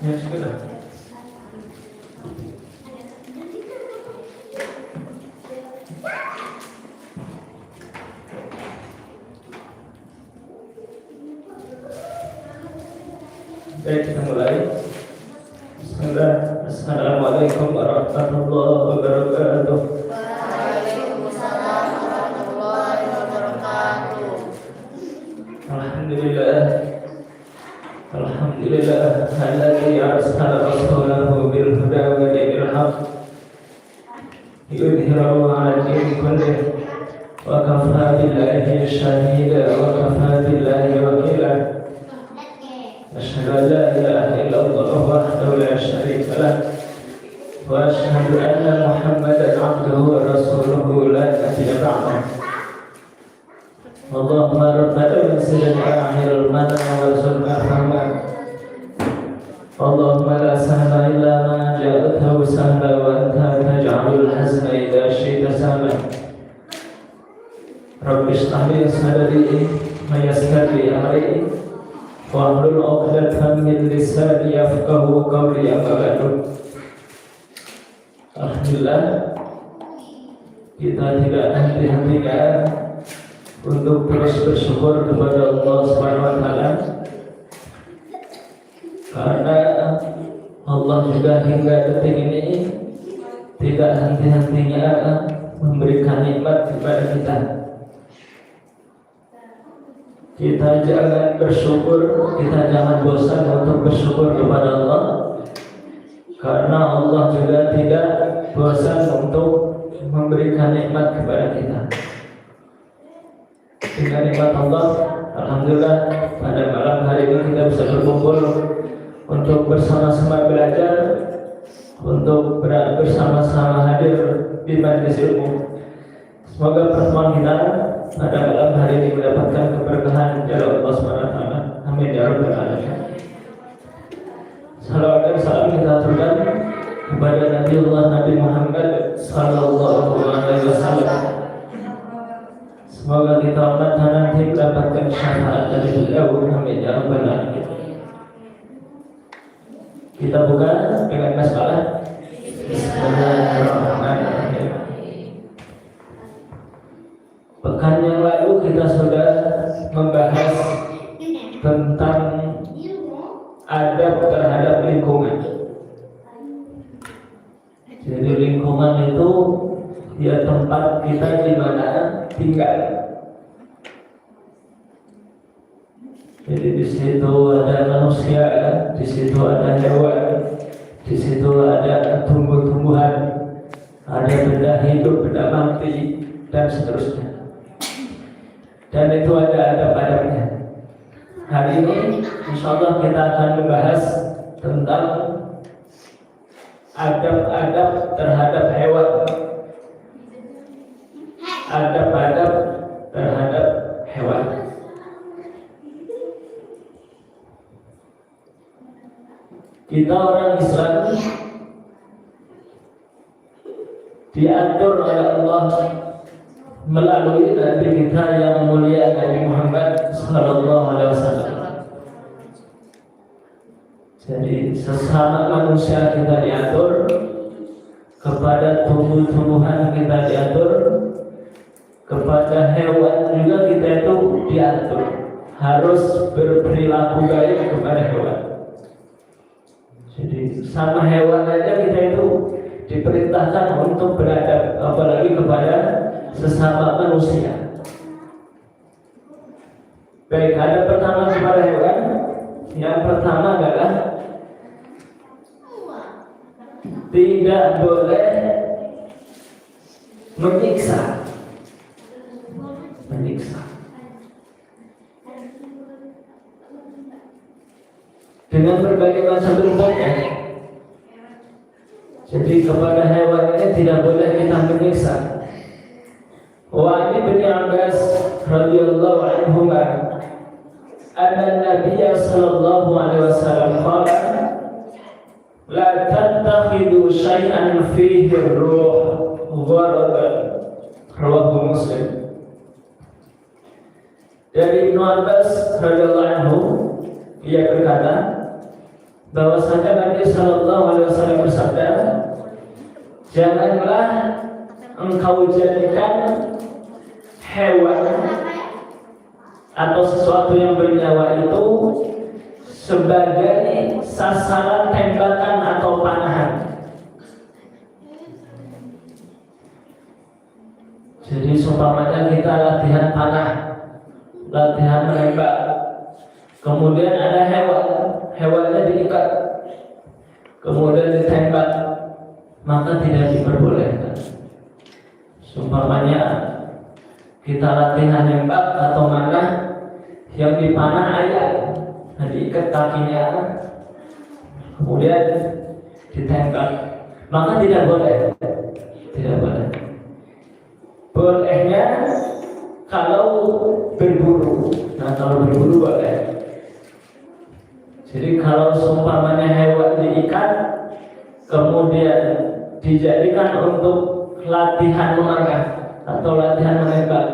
Ya sudah. Baik, kita mulai. Bismillah. Assalamualaikum warahmatullahi wabarakatuh. Waalaikumsalam warahmatullahi wabarakatuh. Alhamdulillah. Alhamdulillah alladzi arsala rasulahu bil huda wa dinil haqq yudhhirahu 'ala ad-din kullih wa kafaa billahi shahida wa kafaa billahi wakila. Asyhadu an la ilaha illallah wahdahu la syarika lah wa asyhadu anna Muhammadan 'abduhu wa rasuluhu la nabiyya ba'dahu. Allahumma rabbana anzilna akhirul mana wa sulna rahman. Allahumma la sahla illa ma ja'altahu sahla wa anta taj'alul hazna idza syi'ta sahla. Rabbi shrah li sadri wa yassir li amri wahlul 'uqdatam min lisani yafqahu qawli. Amma ba'du. Alhamdulillah, kita tidak henti-hentinya untuk terus bersyukur kepada Allah Subhanahu wa taala, karena Allah juga hingga detik ini tidak henti-hentinya memberikan nikmat kepada kita. Kita jangan bersyukur, kita jangan bosan untuk bersyukur kepada Allah, karena Allah juga tidak bosan untuk memberikan nikmat kepada kita. Dengan nikmat Allah, alhamdulillah pada malam hari ini kita bisa berkumpul untuk bersama-sama belajar, untuk bersama-sama hadir di majelis ilmu. Semoga pertemuan kita pada malam hari ini mendapatkan keberkahan dari Allah Subhanahu wa taala. Amin ya rabbal alamin. Salawat dan salam kita aturkan kepada Nabi Muhammad sallallahu alaihi wasallam. Semoga kita umat nanti mendapatkan syafaat dari beliau. Amin ya rabbal alamin. Kita buka dengan basmalah. Bismillahirrahmanirrahim. Pekan yang lalu kita sudah membahas tentang adab terhadap lingkungan. Jadi lingkungan itu dia tempat kita di mana tinggal. Jadi di situ ada manusia, di situ ada hewan, di situ ada tumbuh-tumbuhan, ada benda hidup, benda mati, dan seterusnya. Dan itu ada adab-adabnya. Hari ini insyaallah kita akan membahas tentang adab-adab terhadap hewan. Adab-adab terhadap hewan. Kita orang Islam diatur oleh Allah melalui Nabi kita yang mulia, Nabi Muhammad sallallahu alaihi wasallam. Jadi sesama manusia kita diatur, kepada tumbuh-tumbuhan kita diatur, kepada hewan juga kita itu diatur, harus berperilaku baik kepada hewan. Jadi sama hewan aja kita itu diperintahkan untuk beradab, apalagi kepada sesama manusia. Baik, adab pertama kepada hewan. Yang pertama adalah tidak boleh menyiksa. Dengan berbagai macam bentuknya. Jadi kepada hewan ini tidak boleh kita menyiksa. Wa Ibnu Abbas radhiyallahu anhu anna Nabiy sallallahu alaihi wasallam qala la tattakhidhu syai'an fihi ar-ruh gharadan. Rawahu Muslim. Dari Ibnu Abbas radhiyallahu anhu, ia berkata bahwasanya Nabi Sallallahu Alaihi Wasallam bersabda, janganlah engkau jadikan hewan atau sesuatu yang bernyawa itu sebagai sasaran tembakan atau panahan. Jadi seumpamanya kita latihan panah, latihan menembak, kemudian ada hewannya diikat, kemudian ditembak, maka tidak diperbolehkan. Seumpamanya kita latihan nembak atau mana yang dipanah ayat, diikat kakinya, kemudian ditembak, maka tidak boleh. Tidak boleh. Bolehnya kalau berburu. Nah, kalau berburu boleh. Jadi kalau seumpamanya hewan diikat, kemudian dijadikan untuk latihan memanah atau latihan menembak,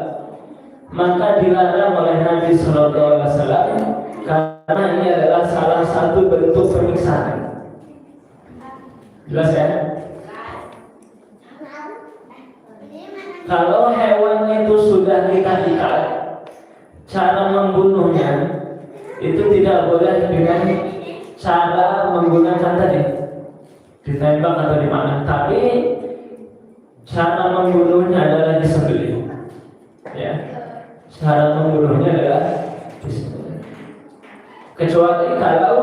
maka dilarang oleh Nabi Sallallahu Alaihi Wasallam karena ini adalah salah satu bentuk penyiksaan. Jelas ya? Kalau hewan itu sudah kita ikat, cara membunuhnya itu tidak boleh dengan cara menggunakan tadi ditembak atau dipanah, tapi cara membunuhnya adalah disembelih. Ya, cara membunuhnya adalah disembelih. Kecuali kalau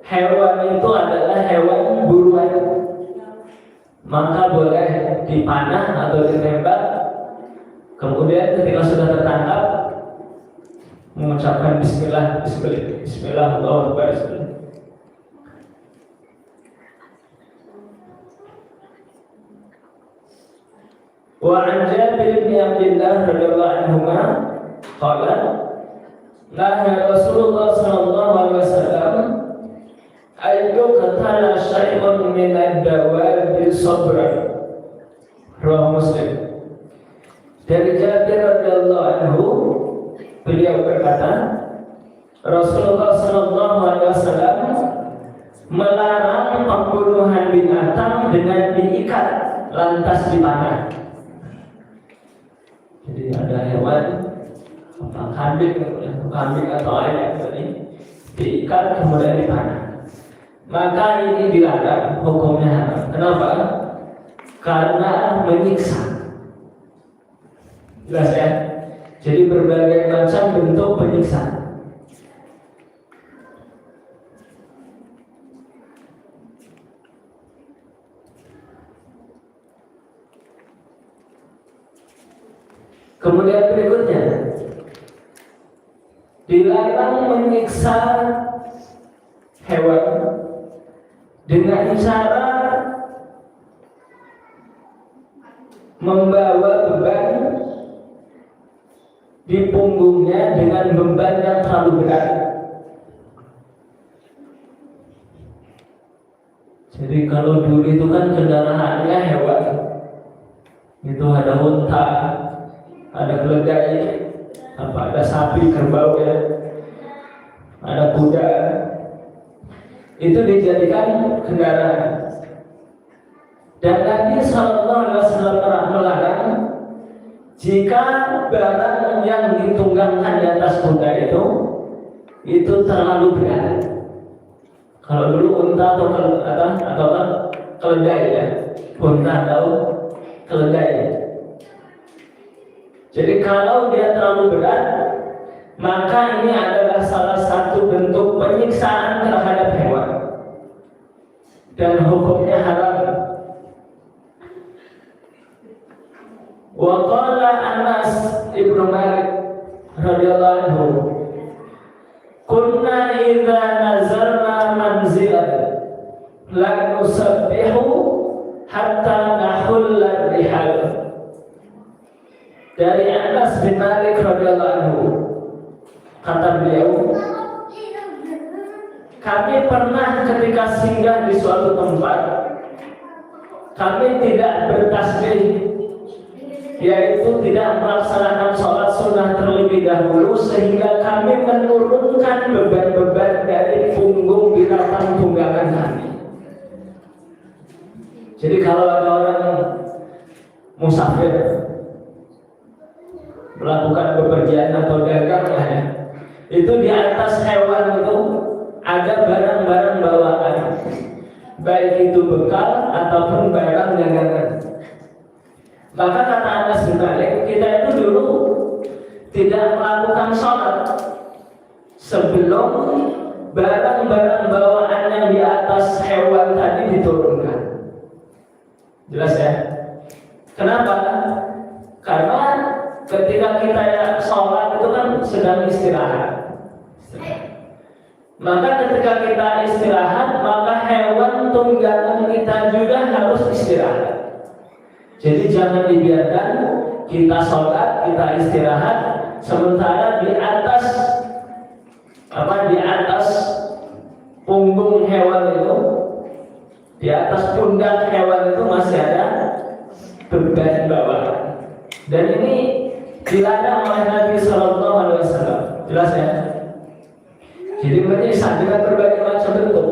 hewan itu adalah hewan buruan, maka boleh dipanah atau ditembak. Kemudian ketika sudah tertangkap, mengucapkan Bismillah, Bismillah, Bismillah, Allahu Akbar. Wa an Jabir bin Abdullah radhiyallahu anhuma qala nahaa Rasulullah sallallahu alaihi wasallam ayyuk qatala syai'un min ad-dawabi sabran. Rawahu Muslim. Dari Jabir radhiyallahu anhu, beliau berkata, Rasulullah sallallahu alaihi wasallam melarang pembunuhan binatang dengan diikat lantas dipanah. Jadi ada hewan, kambing atau ayam tadi diikat kemudian dipanah, maka ini dilarang, hukumnya haram. Kenapa? Karena menyiksa. Jelas ya? Jadi berbagai macam bentuk penyiksaan. Kemudian berikutnya, dilarang menyiksa hewan dengan cara membawa beban di punggungnya dengan beban yang terlalu berat. Jadi kalau dulu itu kan kendaraannya hewan, itu ada unta, ada keledai, ada sapi, kerbau ya, ada kuda, itu dijadikan kendaraan. Dan Nabi Sallallahu Alaihi Wasallam melarang jika barang yang ditunggangkan di atas kuda itu terlalu berat. Kalau dulu unta atau keledai ya, unta atau keledai. Jadi kalau dia terlalu berat, maka ini adalah salah satu bentuk penyiksaan terhadap hewan dan hukumnya haram. Wa qala Anas ibnu Malik radhiyallahu anhu, kunna idza nazalna manzilan la nusabbihu hatta nahulla rihal. Dari Anas bin Malik radhiyallahu anhu, kata beliau, kami pernah ketika singgah di suatu tempat, kami tidak bertasbih yaitu tidak melaksanakan sholat sunnah terlebih dahulu, sehingga kami menurunkan beban-beban dari punggung binatang tunggangan kami. Jadi kalau ada orang musafir melakukan bepergian atau dagang ya, itu di atas hewan itu ada barang-barang bawaan, baik itu bekal ataupun barang dagangan. Maka kata Anas bin Malik, kita itu dulu tidak melakukan sholat sebelum barang-barang bawaan yang di atas hewan tadi diturunkan. Jelas ya? Kenapa? Karena ketika kita sholat itu kan sedang istirahat. Maka ketika kita istirahat, maka hewan tunggangan kita juga harus istirahat. Jadi jangan dibiarkan kita sholat, kita istirahat, sementara di atas punggung hewan itu, di atas pundak hewan itu masih ada beban bawaan. Dan ini dilarang oleh Nabi Sallallahu Alaihi Wasallam. Jelas ya? Jadi menyiksa dengan berbagai macam bentuk.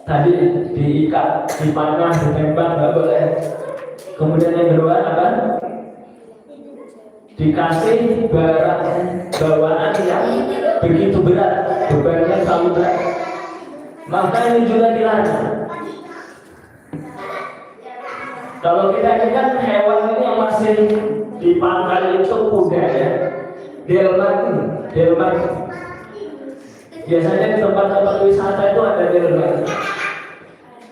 Tadi diikat, dipanah, ditembak, nggak boleh. Kemudian yang kedua apa? Dikasih barang bawaan yang begitu berat, bebannya terlalu berat. Maka ini juga dilarang. Kalau kita ini kan hewan ini yang masih di pangkal itu kuda ya, delman. Biasanya di tempat-tempat wisata itu ada delman.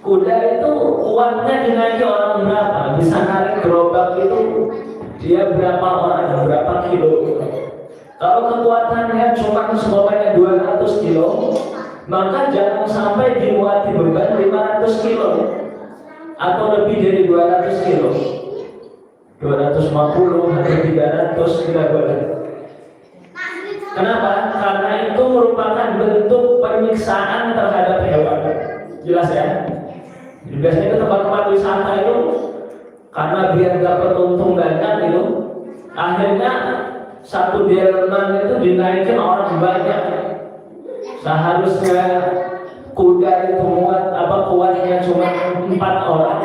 Kuda itu kuatnya dinaiki orang berapa? Bisa narik gerobak itu dia berapa orang, berapa kilo. Kalau kekuatannya cuma semuanya 200 kilo, maka jangan sampai dimuati beban 500 kilo atau lebih dari 200 kilo, 250 atau 300 tidak boleh. Kenapa? Karena itu merupakan bentuk penyiksaan terhadap hewan. Jelas ya? Biasanya ke tempat-tempat wisata itu karena biar dapat untung banyak itu, akhirnya satu delman itu dinaikin orang banyak. Seharusnya kuda itu kuatnya cuma 4 orang,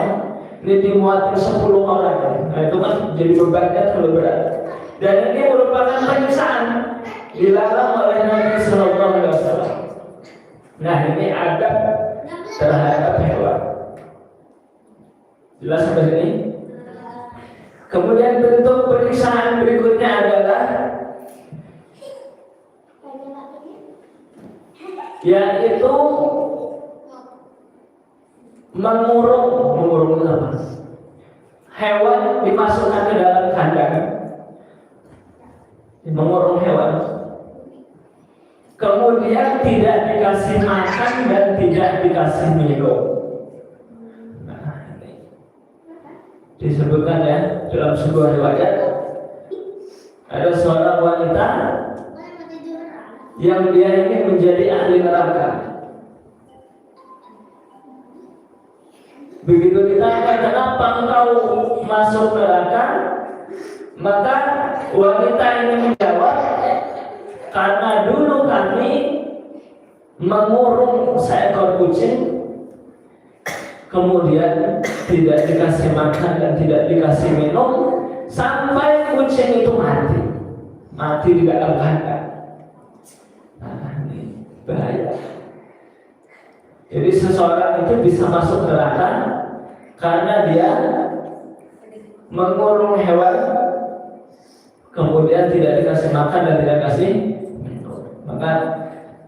ini dimuatin 10 orang. Nah itu kan jadi bebannya terlalu berat. Dan ini merupakan penyiksaan, dilarang oleh Nabi Sallallahu Alaihi Wasallam. Nah ini adab terhadap hewan. Jelas sampai sini? Kemudian bentuk penyiksaan berikutnya adalah yaitu mengurung apa? Hewan dimasukkan ke dalam kandang, mengurung hewan. Kemudian tidak dikasih makan dan tidak dikasih minum. Disebutkan ya dalam sebuah riwayat, ada seorang wanita yang dia ingin menjadi ahli neraka. Begitu ditanya, kenapa engkau masuk neraka? Maka wanita ini menjawab, karena dulu kami mengurung seekor kucing, kemudian tidak dikasih makan dan tidak dikasih minum sampai kucing itu mati di dalam kandang. Nah, ini bahaya. Jadi seseorang itu bisa masuk neraka karena dia mengurung hewan, kemudian tidak dikasih makan dan tidak dikasih minum. Maka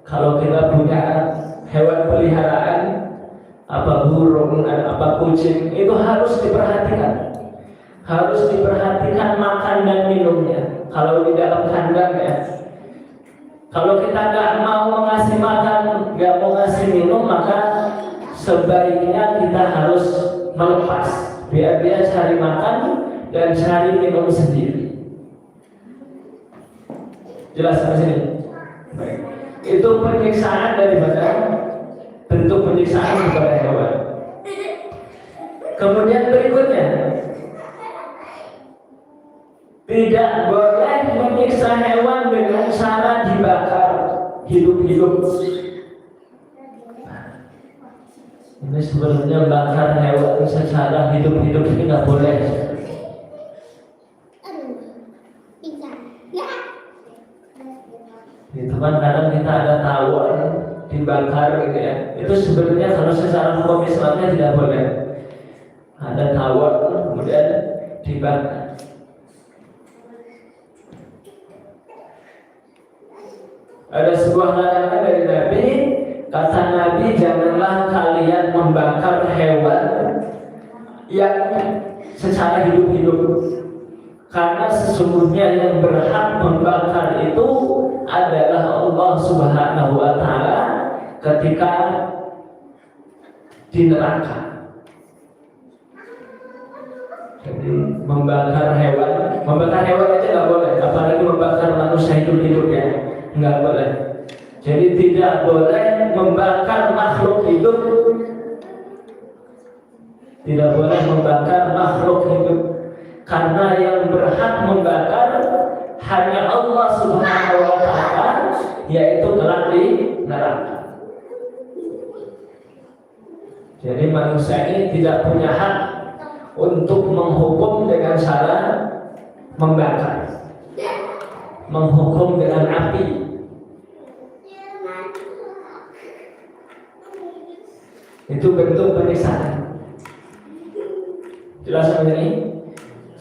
kalau kita punya hewan peliharaan, apa burung, apa kucing, itu harus diperhatikan. Harus diperhatikan makan dan minumnya. Kalau di dalam kandang ya. Kalau kita nggak mau mengasih makan, nggak mau ngasih minum, maka sebaiknya kita harus melepas. Biar dia cari makan dan cari minum sendiri. Jelas sampai sini? Baik. Itu penyiksaan daripada bentuk penyiksaan kepada hewan. Kemudian berikutnya, tidak boleh menyiksa hewan dengan cara dibakar hidup-hidup. Ini sebenarnya bakar hewan secara hidup-hidup ini nggak boleh. Itu kan kadang kita ada tawar dibakar gitu ya. Itu sebenarnya kalau secara hukum Islamnya tidak boleh. Ada tawar kemudian dibakar. Ada sebuah larangan dari Nabi, kata Nabi, janganlah kalian membakar hewan yang secara hidup-hidup, karena sesungguhnya yang berhak membakar itu adalah Allah Subhanahu wa Ta'ala ketika di neraka. Jadi membakar hewan aja nggak boleh, apalagi membakar manusia hidup-hidup ya, nggak boleh. Jadi tidak boleh membakar makhluk hidup, tidak boleh membakar makhluk hidup, karena yang berhak membakar hanya Allah Subhanahu wa Ta'ala, yaitu kelak di neraka. Jadi manusia ini tidak punya hak untuk menghukum dengan cara membakar, menghukum dengan api. Itu bentuk penyiksaan. Jelas ini?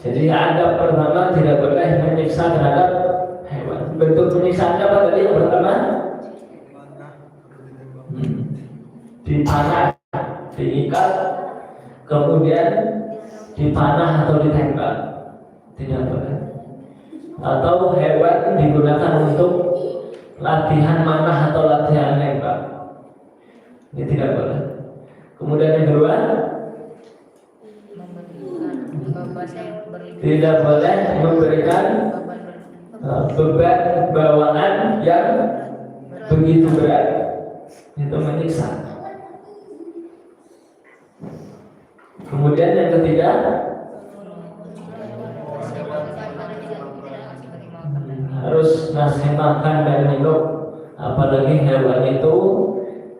Jadi adab pertama tidak boleh menyiksa terhadap hewan. Bentuk penyiksaannya apa tadi? Yang pertama dipanah, diikat, kemudian dipanah atau ditembak. Tidak boleh. Atau hewan digunakan untuk latihan manah atau latihan nembak. Ini tidak boleh. Kemudian yang kedua, tidak boleh memberikan beban bawaan yang begitu berat. Itu menyiksa. Kemudian yang ketiga, harus ngasih makan dan minum, apalagi hewan itu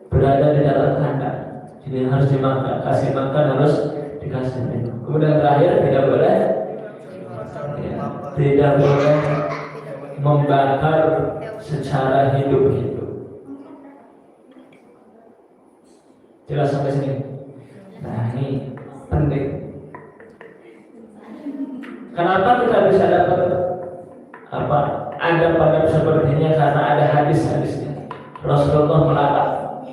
berada di dalam kandang. Jadi harus dimakan, kasih makan, harus dikasih minum. Kemudian terakhir, tidak boleh membakar secara hidup-hidup. Jelas sampai sini? Nah, ini penting. Kenapa kita bisa dapat adab sepertinya? Karena ada hadis-hadisnya. Rasulullah melarang,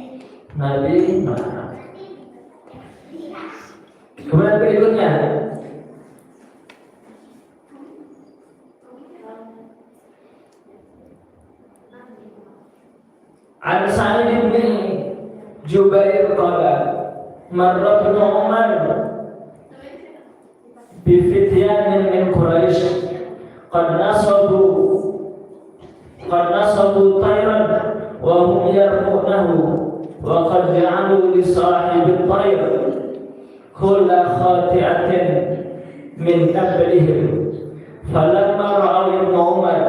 Nabi melarang. Kemudian berikutnya, An Sa'id bin Jubair qala marra ibn Umar bi fityanin min Quraisy qad nasabu tayran wa hum yarmunahu wa qad ja'alu li sahibi tayr kulla khati'atin min qablihim falamma ra'aw ibn Umar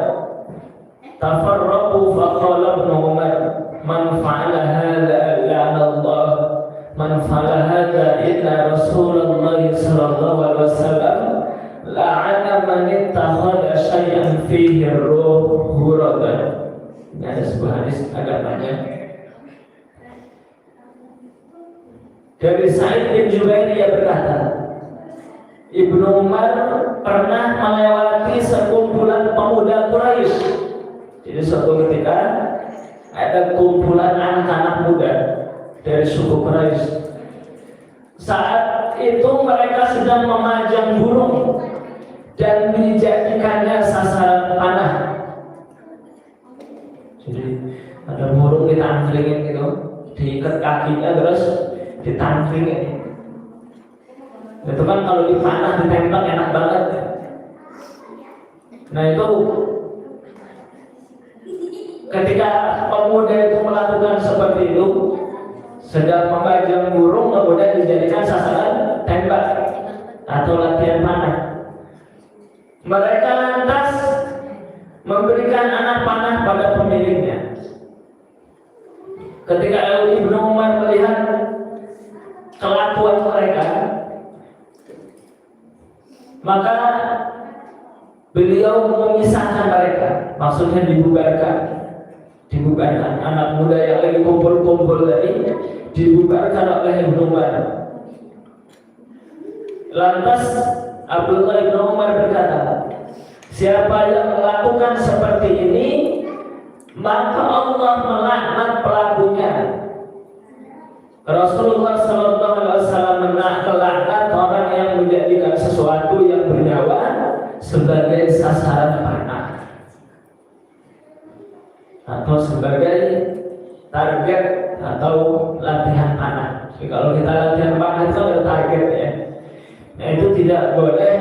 tafarraqu faqala ibn Umar man fa'ala hadha la'anallah man fa'ala hadha inna Rasulullah sallallahu alaihi wasallam la'ana man ittakhadha syai'an fihi ar-ruh huraban. Ini ada sebuah hadis agak panjang dari Sa'id bin Jubair. Dia berkata, Ibnu Umar pernah melewati sekumpulan pemuda Quraisy. Jadi suatu ketika ada kumpulan anak-anak muda dari suku Quraisy. Saat itu mereka sedang memajang burung dan dijadikannya sasaran panah. Jadi ada burung ditangkringin gitu, diikat kakinya terus ditangkringin. Itu kan kalau dipanah ditembak enak banget. Nah itu ketika pemuda itu melakukan seperti itu, sedang memajang burung kemudian dijadikan sasaran tembak atau latihan panah, mereka pemiliknya. Ketika Ibnu Umar melihat kelakuan mereka, maka beliau memisahkan mereka, maksudnya dibubarkan anak muda yang lagi kumpul-kumpul tadi dibubarkan oleh Ibnu Umar. Lantas Abdullah bin Umar berkata, siapa yang melakukan seperti ini, maka Allah melaknat pelakunya. Rasulullah SAW melaknat orang yang menjadikan sesuatu yang bernyawa sebagai sasaran panah atau sebagai target atau latihan panah. Jadi kalau kita latihan panah itu ada target ya. Nah, itu tidak boleh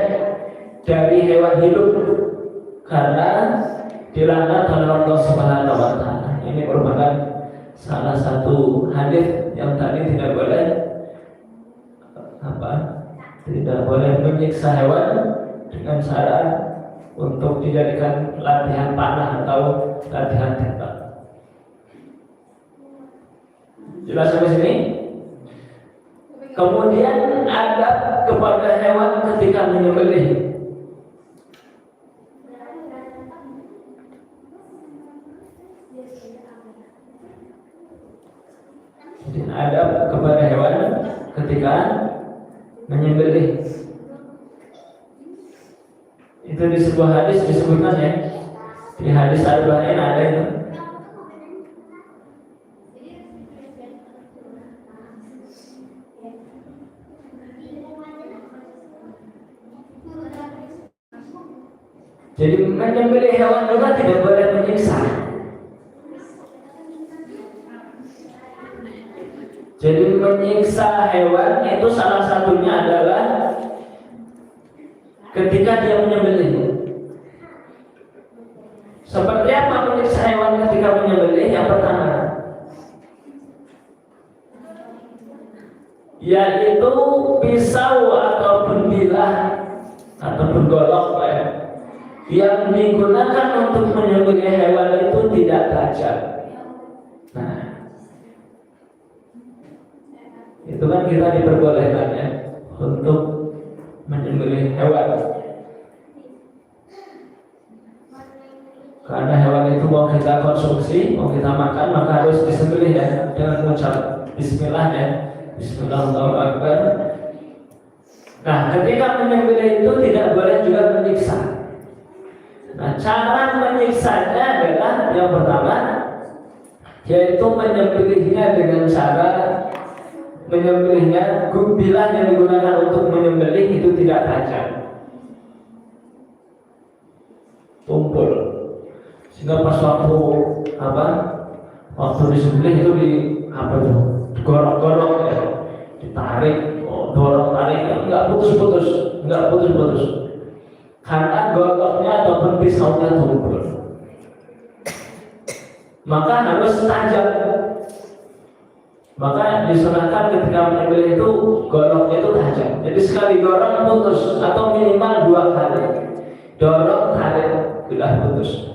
dari hewan hidup karena dilaknat oleh Allah Subhanahu wa taala. Ini merupakan salah satu hadis yang tadi tidak boleh tidak boleh menyiksa hewan dengan syarat untuk dijadikan latihan panah atau latihan tembak. Jelas sampai sini? Kemudian adab kepada hewan ketika menyembelih. Adab kepada hewan ketika menyembelih. Itu di sebuah hadis disebutkan ya. Di hadis Arba'in ada itu. Jadi menyembelih hewan juga tidak boleh menyiksa. Jadi menyiksa hewan itu salah satunya adalah ketika dia menyembelih. Seperti apa menyiksa hewan ketika menyembelih? Yang pertama, yaitu pisau ataupun bilah ataupun golok yang digunakan untuk menyembelih hewan itu tidak tajam. Nah, itu kan kita diperbolehkan ya untuk menyembelih hewan. Karena hewan itu mau kita konsumsi, mau kita makan, maka harus disembelih ya dengan mengucap Bismillah ya. Bismillahirrahmanirrahim. Nah, ketika menyembelih itu tidak boleh juga menyiksa. Nah, cara menyiksanya adalah yang pertama, yaitu menyembelihnya dengan cara menyembelihnya bilah yang digunakan untuk menyembelih itu tidak tajam, tumpul, sehingga pas waktu disembelih itu digorok-gorok ya, ditarik, dorong tarik, nggak putus-putus, karena goloknya ataupun pisaunya tumpul, maka harus tajam. Maka disunahkan ketika menyembelih itu goloknya itu tajam. Jadi sekali dorong putus atau minimal 2 kali dorong tarik sudah putus.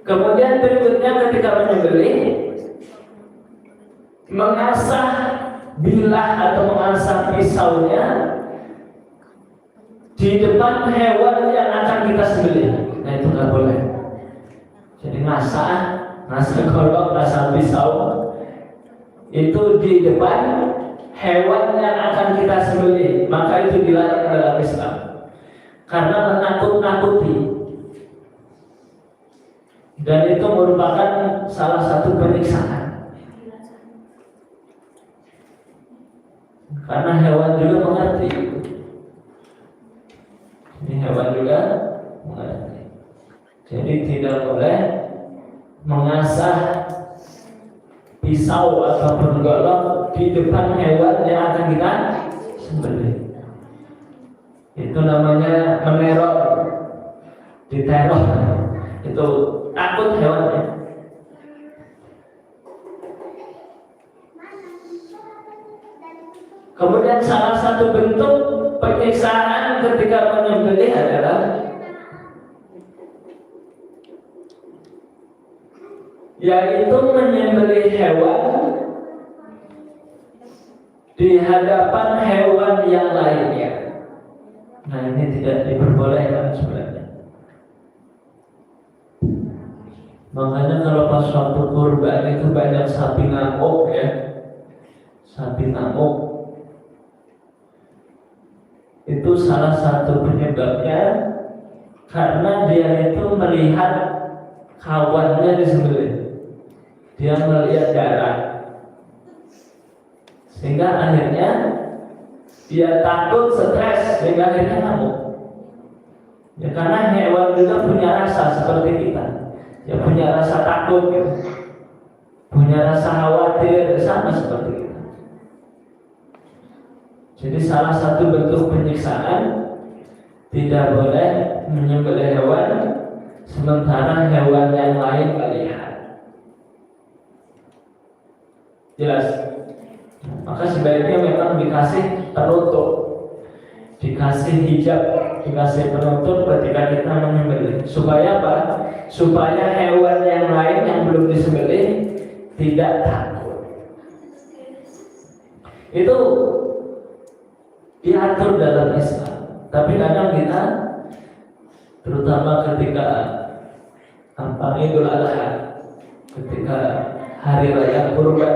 Kemudian berikutnya ketika menyembelih, mengasah bilah atau mengasah pisaunya di depan hewan yang akan kita sembelih. Nah, itu nggak boleh. Jadi ngasah golok, ngasah pisau itu di depan hewan yang akan kita sembelih, maka itu dilarang dalam Islam karena menakut-nakuti, dan itu merupakan salah satu penyiksaan. Karena hewan juga mengerti. Ini hewan juga mengerti. Jadi tidak boleh mengasah pisau ataupun golok di depan hewan yang akan kita sembelih. Itu namanya meneror, diteror. Itu takut hewannya. Kemudian salah satu bentuk penyiksaan ketika menyembelih adalah yaitu menyembelih hewan di hadapan hewan yang lainnya. Nah, ini tidak diperbolehkan sebenarnya. Makanya kalau pas waktu kurban itu banyak sapi ngamuk ya, sapi ngamuk. Itu salah satu penyebabnya karena dia itu melihat kawannya disembelih, dia melihat darah, sehingga akhirnya dia takut, stres, sehingga akhirnya ngamuk. Ya, karena hewan juga punya rasa seperti kita. Dia punya rasa takut, punya rasa khawatir, sama seperti kita. Jadi salah satu bentuk penyiksaan, tidak boleh menyembelih hewan sementara hewan yang lain melihat. Jelas? Maka sebaiknya memang dikasih penutup, dikasih hijab, dikasih penutup ketika kita menyembelih. Supaya apa? Supaya hewan yang lain yang belum disembelih tidak takut. Itu diatur dalam Islam. Tapi kadang kita, terutama ketika Idul Adha, ketika hari raya kurban,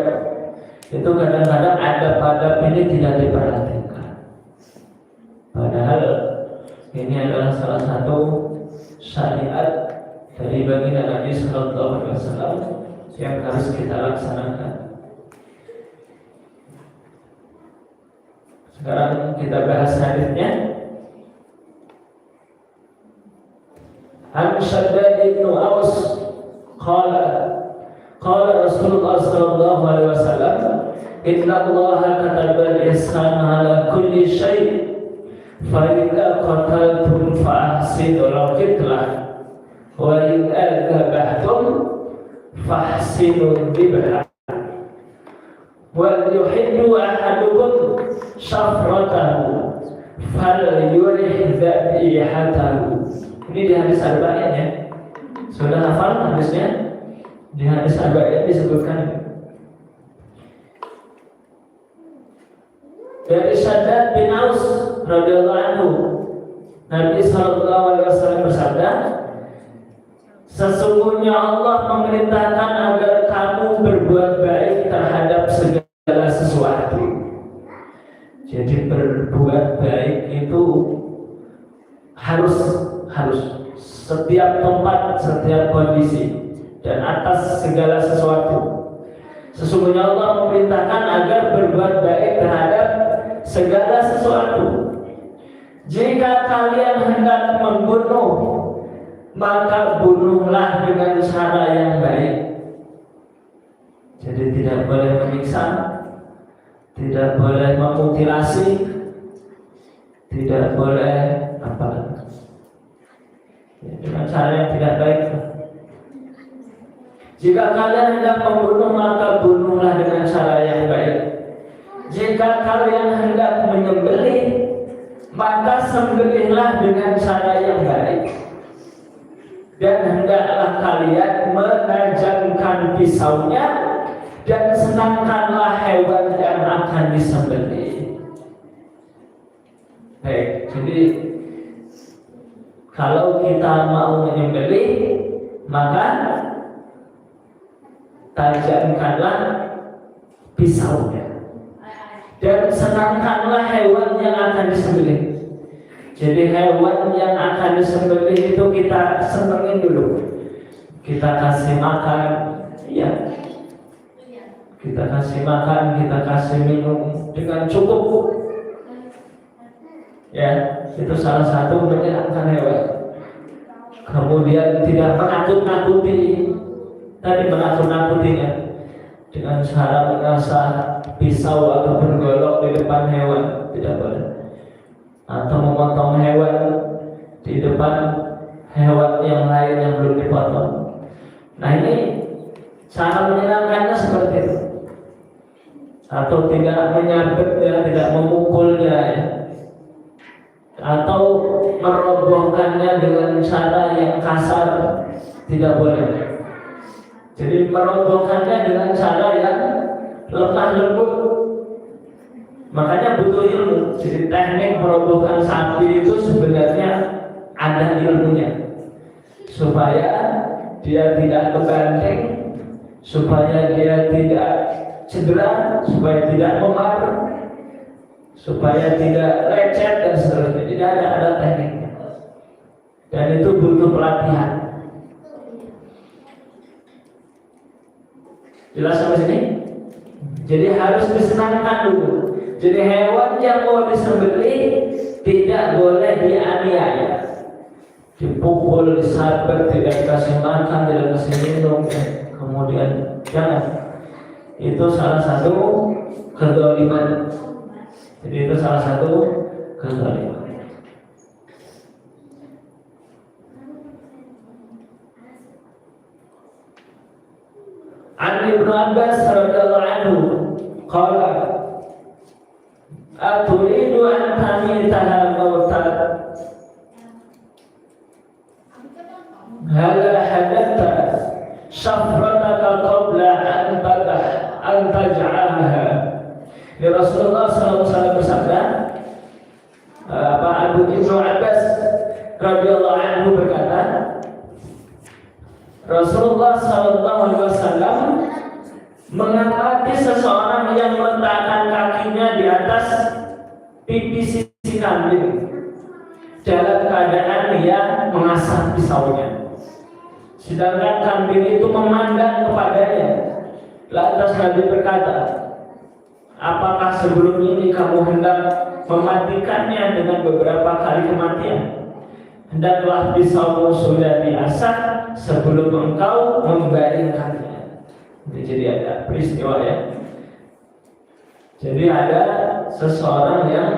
itu kadang-kadang adab-adab ini tidak diperhatikan. Padahal ini adalah salah satu syariat dari baginda Nabi Sallallahu Alaihi Wasallam yang harus kita laksanakan. Sekarang kita bahas hadisnya. An Shaddad bin Aus qala Rasulullah sallallahu alaihi wasallam, inna Allaha kataba al-ihsana ala kulli syai', fa idza qataltum fa ahsinu al-qitlah, wa idza dhabhtum fa ahsinu al-dhabha, wa yuhibbu ahadukum syafratahu fal yurih dhabihatahu. Ini di hadis arba'in ya. Sudah hafal hadisnya? Di hadis arba'in disebutkan dari Shaddad bin Aus radhiyallahu anhu, Nabi sallallahu alaihi wasallam bersabda, sesungguhnya Allah memerintahkan agar kamu berbuat baik terhadap segala sesuatu. Jadi berbuat baik itu harus setiap tempat, setiap kondisi, dan atas segala sesuatu. Sesungguhnya Allah memerintahkan agar berbuat baik terhadap segala sesuatu. Jika kalian hendak membunuh, maka bunuhlah dengan cara yang baik. Jadi tidak boleh menyiksa, tidak boleh memutilasi, tidak boleh apa, ya, dengan cara yang tidak baik. Jika kalian hendak membunuh, maka bunuhlah dengan cara yang baik. Jika kalian hendak menyembelih, maka sembelihlah dengan cara yang baik. Dan hendaklah kalian menajamkan pisaunya, dan senangkanlah hewan yang akan disembelih. Baik, jadi kalau kita mau menyembelih, maka tajamkanlah pisaunya dan senangkanlah hewan yang akan disembelih. Jadi hewan yang akan disembelih itu kita senengin dulu, kita kasih makan, ya, kita kasih makan, kita kasih minum dengan cukup. Ya, itu salah satu menyenangkan hewan. Kemudian tidak menakut-nakuti, tadi menakut-nakutinya dengan cara mengasah pisau ataupun golok di depan hewan, tidak boleh. Atau memotong hewan di depan hewan yang lain yang belum dipotong. Nah, ini cara menyenangkannya seperti itu. Atau tidak menyabetnya, tidak memukulnya, ya. atau merobohkannya dengan cara yang kasar, tidak boleh. Jadi merobohkannya dengan cara yang lemah lembut, makanya butuh ilmu. Jadi teknik merobohkan sapi itu sebenarnya ada ilmunya, supaya dia tidak terbanteng, supaya dia tidak cedera, supaya tidak memar, supaya tidak lecet dan seterusnya. Jadi ada tekniknya, dan itu butuh pelatihan. Jelas sampai sini? Jadi harus disenangkan dulu. Jadi hewan yang mau disembelih tidak boleh dianiaya, dipukul, disabar, tidak dikasih makan, tidak dikasih minum, kemudian jangan. Itu salah satu kezaliman. Jadi itu salah satu kezaliman. An Ibnu Abbas radhiyallahu anhu qala aturidu an tamitaha mautat hal hadatta syafrataka qabla an taj'alha. Di Rasulullah SAW bersabda, Abu Ibnu Abbas radhiyallahu anhu berkata, Rasulullah SAW mengamati seseorang yang meletakkan kakinya di atas pipi sisi kambing dalam keadaan dia mengasah pisaunya, sedangkan kambing itu memandang kepadanya. Lantas Nabi berkata, apakah sebelum ini kamu hendak mematikannya dengan beberapa kali kematian? Hendaklah pisaumu sudah diasah sebelum engkau membaringkannya. Jadi ada peristiwa ya. Jadi ada seseorang yang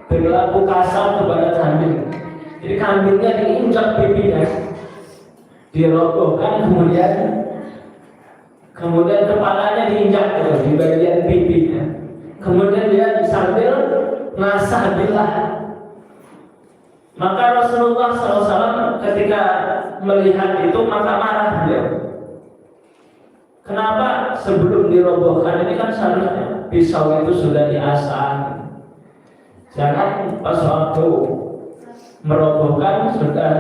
berlaku kasar kepada kambing. Jadi kambingnya diinjak pipinya, dirobohkan, kemudian kepalanya diinjak di bagian pipinya. Kemudian dia sambil ngasah bilah. Maka Rasulullah SAW ketika melihat itu maka marah beliau. Kenapa sebelum dirobohkan? Ini kan seharusnya pisau itu sudah diasah. Jangan pas waktu merobohkan sudah,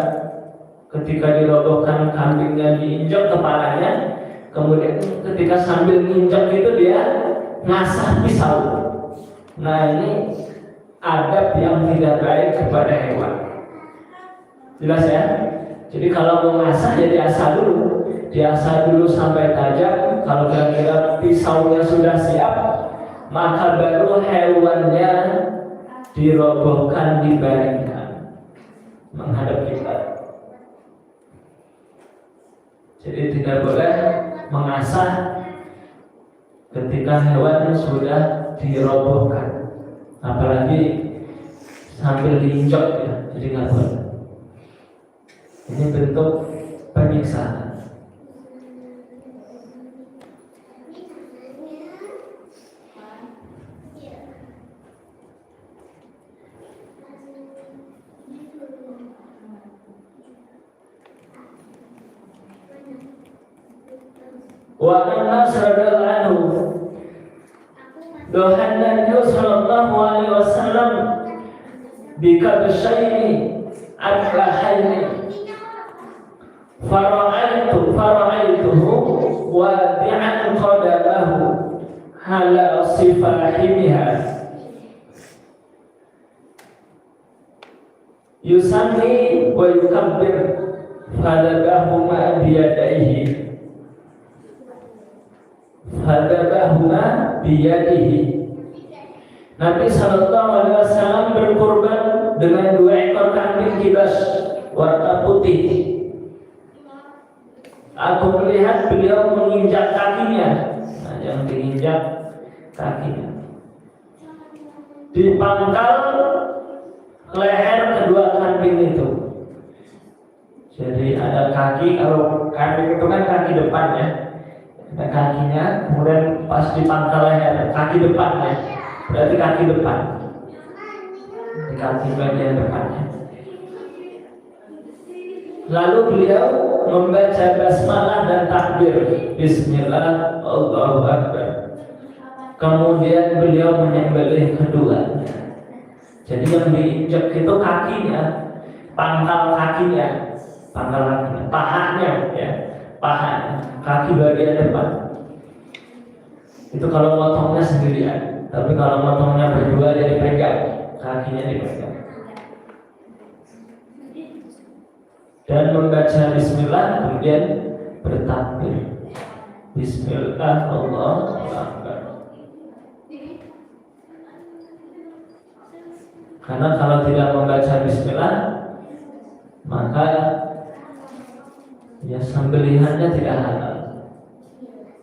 ketika dirobohkan kambingnya diinjak kepalanya, kemudian ketika sambil nginjak itu dia ngasah pisau. Nah ini adab yang tidak baik kepada hewan. Jelas ya? Jadi kalau mau ngasah ya diasah dulu sampai tajam. Kalau kira-kira pisaunya sudah siap, maka baru hewannya dirobohkan, dibaringkan menghadap kita. Jadi tidak boleh mengasah ketika hewan sudah dirobohkan, apalagi sambil diinjak ya. Jadi nggak boleh. Ini bentuk penyiksaan. Wa Anas radhiyallahu anhu, dohan Nabi sallallahu alaihi wasallam bikabshaini adlahaini fara'aituhu wadi'an qadamahu hala sifahimiha yusalli wa yukabbir fadabahuma biyadaihi Nabi sallallahu alaihi wasallam berkurban dengan 2 ekor kambing kibas warna putih. Aku melihat beliau menginjak kakinya. Nah, yang diinjak kakinya di pangkal leher kedua kambing itu. Jadi ada kaki, kalau kambing itu kan kaki depan ya, ada kakinya, kemudian pas di pangkal leher kaki depan ya, berarti kaki depan. di kaki bagian depannya. Lalu beliau membaca basmalah dan takbir, Bismillah, Allahu Akbar. Kemudian beliau menyembelih keduanya. Jadi yang diinjak itu kakinya, pangkal kakinya, pahanya, ya, pahanya, kaki bagian depan. Itu kalau motongnya sendirian, tapi kalau motongnya berdua jadi pegang, kakinya dipegang. Dan membaca Bismillah, kemudian bertakbir, Bismillah, Allahu Akbar. Karena kalau tidak membaca Bismillah, maka ya sembelihannya tidak halal.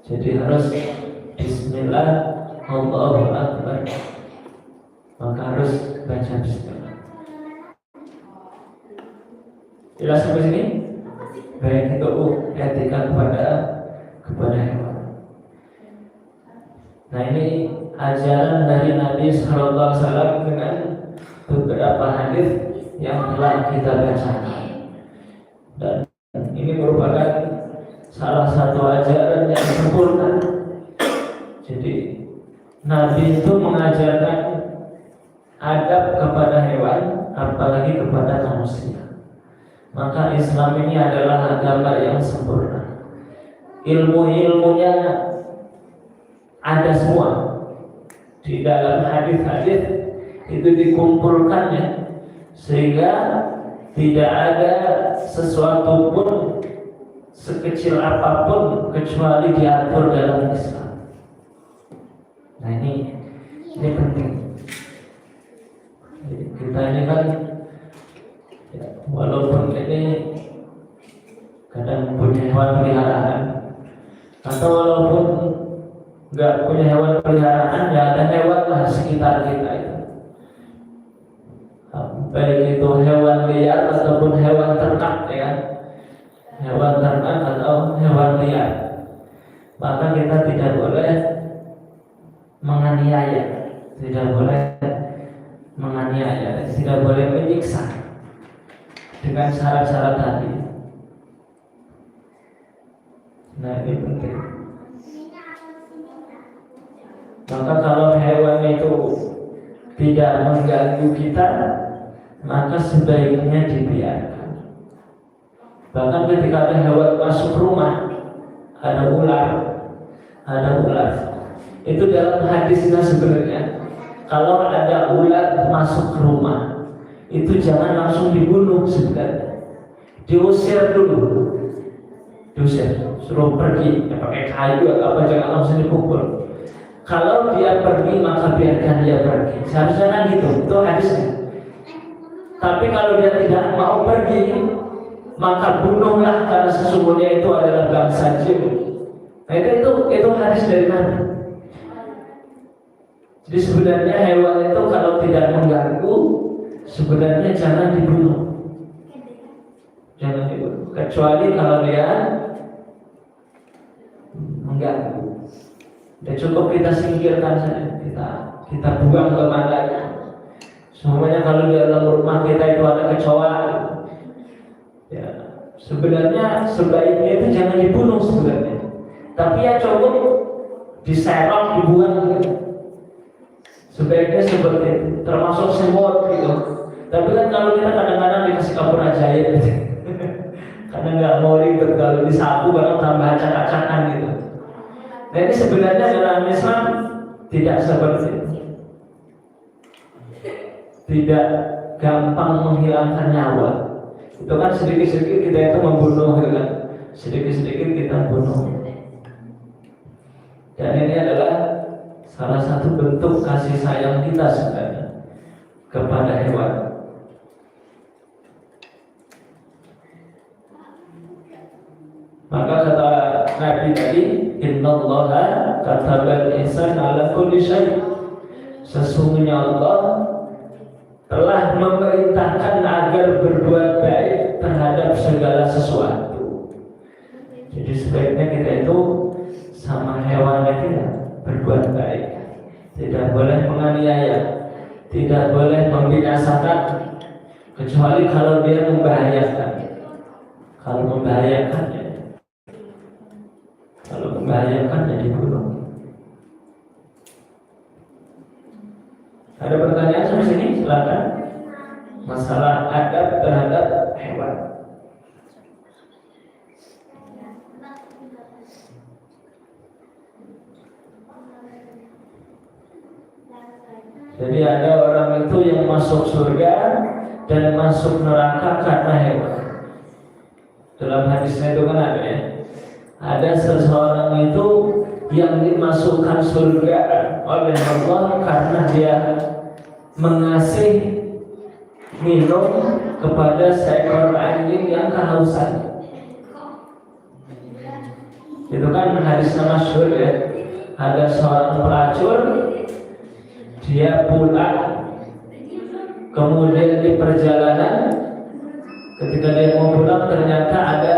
Jadi harus Bismillah, Allahu Akbar. Maka harus baca Bismillah. Jelas sampai sini? Baik, itu etika kepada hewan. Nah, ini ajaran dari Nabi Sallallahu Alaihi Wasallam dengan beberapa hadis yang telah kita bacakan. Dan ini merupakan salah satu ajaran yang sempurna. Jadi Nabi itu mengajarkan adab kepada hewan, apalagi kepada manusia. Maka Islam ini adalah agama yang sempurna. Ilmu-ilmunya ada semua di dalam hadis-hadis itu dikumpulkannya, sehingga tidak ada sesuatu pun sekecil apapun kecuali diatur dalam Islam. Nah, ini penting. Jadi kita ini kan ya, walaupun ini kadang punya hewan peliharaan, atau walaupun nggak punya hewan peliharaan, ya ada hewan lah sekitar kita itu, baik itu hewan liar ataupun hewan ternak, ya, hewan ternak atau hewan liar. Maka kita tidak boleh menganiaya, tidak boleh menyiksa dengan syarat-syarat tadi. Nah, ini penting. Maka kalau hewan itu tidak mengganggu kita, maka sebaiknya dibiarkan. Bahkan ketika ada hewan masuk rumah, ada ular, itu dalam hadisnya sebenarnya, kalau ada ular masuk ke rumah, itu jangan langsung dibunuh sebenarnya, diusir dulu, suruh pergi, ya, pakai kayu atau apa, jangan langsung dipukul. Kalau dia pergi, maka biarkan dia pergi. Seharusnya kan gitu, itu hadisnya. Tapi kalau dia tidak mau pergi, maka bunuhlah, karena sesungguhnya itu adalah bangsa jin. Nah, itu hadis dari Nabi. Jadi sebenarnya hewan itu kalau tidak mengganggu, sebenarnya jangan dibunuh. Kecuali kalau dia mengganggu. Ya cukup kita singkirkan saja, kita buang ke mananya. Semuanya kalau di dalam rumah kita itu ada kecoa, ya sebenarnya sebaiknya itu jangan dibunuh sebenarnya. Tapi ya cukup diserok, dibuang gitu. Sebaiknya seperti itu, termasuk semut gitu. Tapi kan kalau kita kadang-kadang dikasih kapur ajaib gitu. Karena nggak mau ribet, kalau disapu barang tambah acak-acakan gitu. Nah, ini sebenarnya dalam Islam tidak seperti itu. Tidak gampang menghilangkan nyawa. Itu kan sedikit-sedikit kita itu membunuh, kan? Sedikit-sedikit kita bunuh. Dan ini adalah salah satu bentuk kasih sayang kita sebenarnya kepada hewan. Maka kata Nabi tadi, innallaha katabal ihsan ala kulli syai'. Sesungguhnya Allah telah memerintahkan agar berbuat baik terhadap segala sesuatu. Jadi sebaiknya kita itu sama hewan kita berbuat baik, tidak boleh menganiaya, tidak boleh membinasakan kecuali kalau dia membahayakan. Kalau membahayakan ya, dibunuh. Ada pertanyaan sampai sini? Silakan. Masalah adab terhadap hewan. Jadi ada orang itu yang masuk surga dan masuk neraka karena hewan. Dalam hadisnya itu kan ada ya. Ada seseorang itu yang dimasukkan surga oleh Allah karena dia mengasih minum kepada seekor anjing yang kehausan. Itu kan hadisnya masyhur ya. Ada seorang pelacur, dia pulang, kemudian di perjalanan ketika dia mau pulang ternyata ada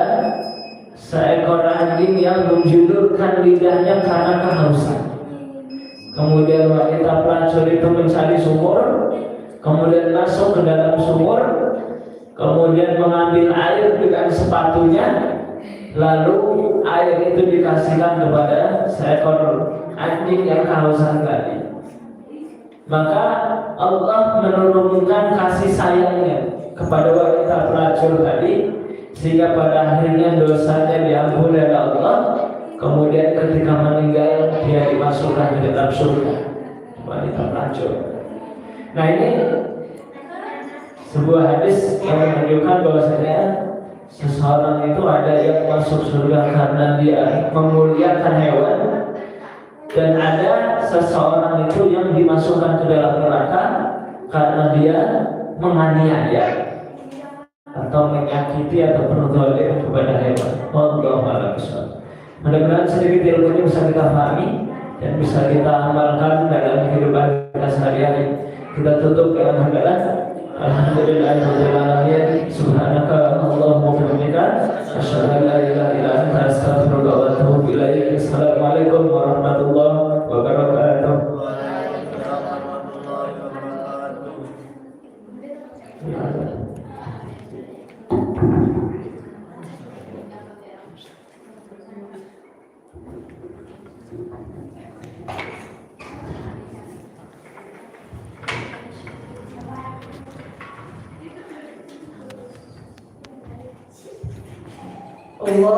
seekor anjing yang menjulurkan lidahnya karena kehausan. Kemudian wanita pelacur itu mencari sumur, kemudian masuk ke dalam sumur, kemudian mengambil air dengan sepatunya, lalu air itu dikasihkan kepada seekor anjing yang kehausan tadi. Maka Allah menurunkan kasih sayangnya kepada wanita pelacur tadi, sehingga pada akhirnya dosanya diampuni oleh Allah. Kemudian ketika meninggal dia dimasukkan ke dalam surga, wanita pelacur. Nah, ini sebuah hadis yang menunjukkan bahwasanya seseorang itu ada yang masuk surga karena dia memuliakan hewan, dan ada seseorang itu yang dimasukkan ke dalam neraka karena dia menganiaya atau menyakiti atau berzalim kepada hewan. Wallahu a'lam bishawab. Mudah-mudahan sedikit ilmu ini bisa kita pahami dan bisa kita amalkan dalam kehidupan kita sehari-hari. Kita tutup dengan hamdalah. Alhamdulillahirabbil alamin. Subhanaka Allahumma wa bihamdika asyhadu an la ilaha illa anta astaghfiruka wa atubu ilaik. Assalamualaikum warahmatullahi wabarakatuh. Allah